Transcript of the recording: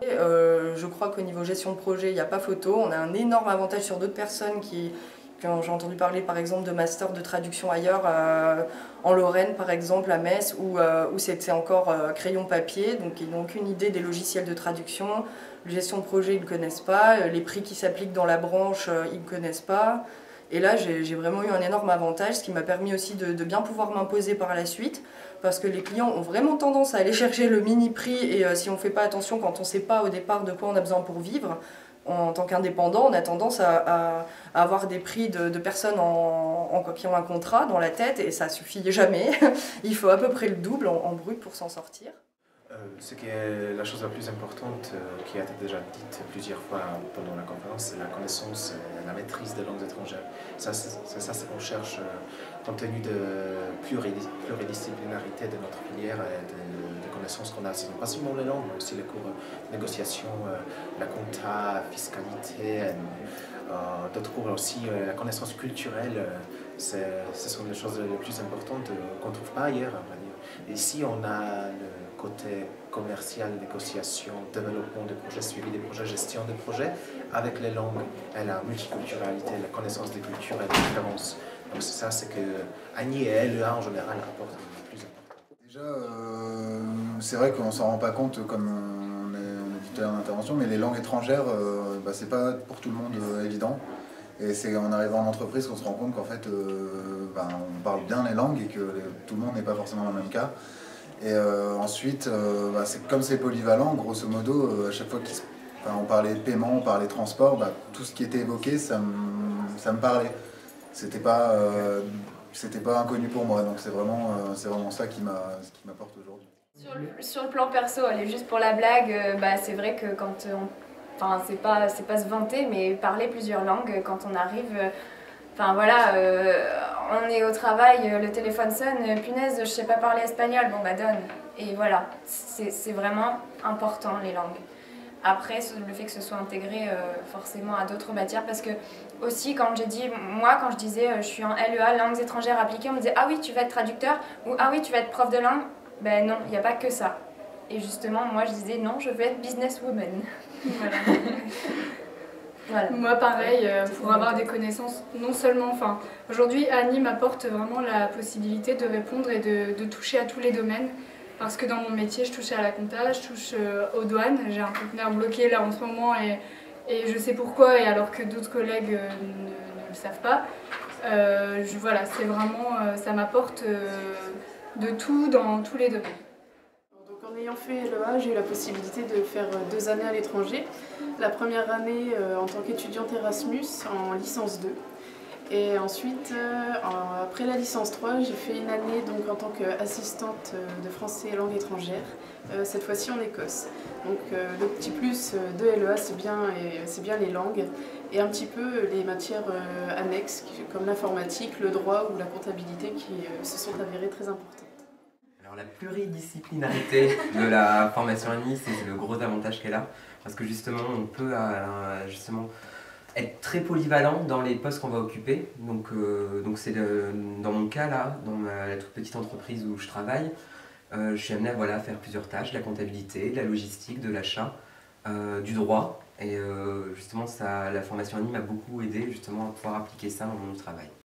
Je crois qu'au niveau gestion de projet, il n'y a pas photo. On a un énorme avantage sur d'autres personnes quand j'ai entendu parler par exemple de master de traduction ailleurs, en Lorraine par exemple, à Metz, où c'était encore crayon papier, donc ils n'ont aucune idée des logiciels de traduction. La gestion de projet, ils ne connaissent pas. Les prix qui s'appliquent dans la branche, ils ne connaissent pas. Et là, j'ai vraiment eu un énorme avantage, ce qui m'a permis aussi de bien pouvoir m'imposer par la suite, parce que les clients ont vraiment tendance à aller chercher le mini prix, et si on ne fait pas attention, quand on ne sait pas au départ de quoi on a besoin pour vivre, en tant qu'indépendant, on a tendance à avoir des prix de personnes qui ont un contrat dans la tête, et ça ne suffit jamais. Il faut à peu près le double en brut pour s'en sortir. Ce qui est la chose la plus importante, qui a été déjà dite plusieurs fois pendant la conférence, c'est la connaissance, la maîtrise des langues étrangères. C'est ça ce qu'on cherche, compte tenu de pluridisciplinarité de notre filière et des connaissances qu'on a. Ce n'est pas seulement les langues, mais aussi les cours de négociation, la compta, fiscalité, d'autres cours aussi, la connaissance culturelle. Ce sont les choses les plus importantes qu'on ne trouve pas ailleurs, à vrai dire. Et ici, on a le côté commercial, négociation, développement des projets, suivi des projets, gestion des projets, avec les langues et la multiculturalité, la connaissance des cultures et des différences. Donc c'est ça, c'est que Agni et LEA en général apportent le plus important. Déjà, c'est vrai qu'on ne s'en rend pas compte comme on est dit tout à l'heure en intervention, mais les langues étrangères, c'est pas pour tout le monde évident. Et c'est en arrivant en entreprise qu'on se rend compte qu'en fait, on parle bien les langues et que tout le monde n'est pas forcément dans le même cas. Et ensuite, comme c'est polyvalent, grosso modo, à chaque fois on parlait de paiement, on parlait de transport, tout ce qui était évoqué, ça me parlait. C'était pas inconnu pour moi, donc c'est vraiment ça qui m'apporte aujourd'hui. Sur le plan perso, allez, juste pour la blague, c'est vrai que quand c'est pas se vanter, mais parler plusieurs langues quand on arrive. On est au travail, le téléphone sonne, punaise, je sais pas parler espagnol, bon donne. Et voilà, c'est vraiment important les langues. Après, le fait que ce soit intégré forcément à d'autres matières, parce que aussi quand je disais je suis en LEA, langues étrangères appliquées, on me disait ah oui tu vas être traducteur ou ah oui tu vas être prof de langue. Ben non, il n'y a pas que ça. Et justement moi je disais non, je veux être businesswoman. Voilà. Voilà. Moi pareil, pour avoir des connaissances, non seulement, aujourd'hui Agni m'apporte vraiment la possibilité de répondre et de toucher à tous les domaines, parce que dans mon métier je touche à la compta, je touche aux douanes, j'ai un conteneur bloqué là en ce moment et je sais pourquoi, et alors que d'autres collègues ne le savent pas. Voilà, c'est vraiment, ça m'apporte de tout dans tous les domaines. En ayant fait LEA, j'ai eu la possibilité de faire 2 années à l'étranger. La première année en tant qu'étudiante Erasmus en licence 2. Et ensuite, après la licence 3, j'ai fait une année donc, en tant qu'assistante de français et langue étrangère, cette fois-ci en Écosse. Donc le petit plus de LEA, c'est bien les langues et un petit peu les matières annexes comme l'informatique, le droit ou la comptabilité qui se sont avérées très importantes. Alors la pluridisciplinarité de la formation Agni, c'est le gros avantage qu'elle a, parce que justement on peut être très polyvalent dans les postes qu'on va occuper. Donc c'est dans mon cas là, dans la toute petite entreprise où je travaille, je suis amené à faire plusieurs tâches, de la comptabilité, de la logistique, de l'achat, du droit, et justement la formation Agni m'a beaucoup aidé justement à pouvoir appliquer ça dans mon travail.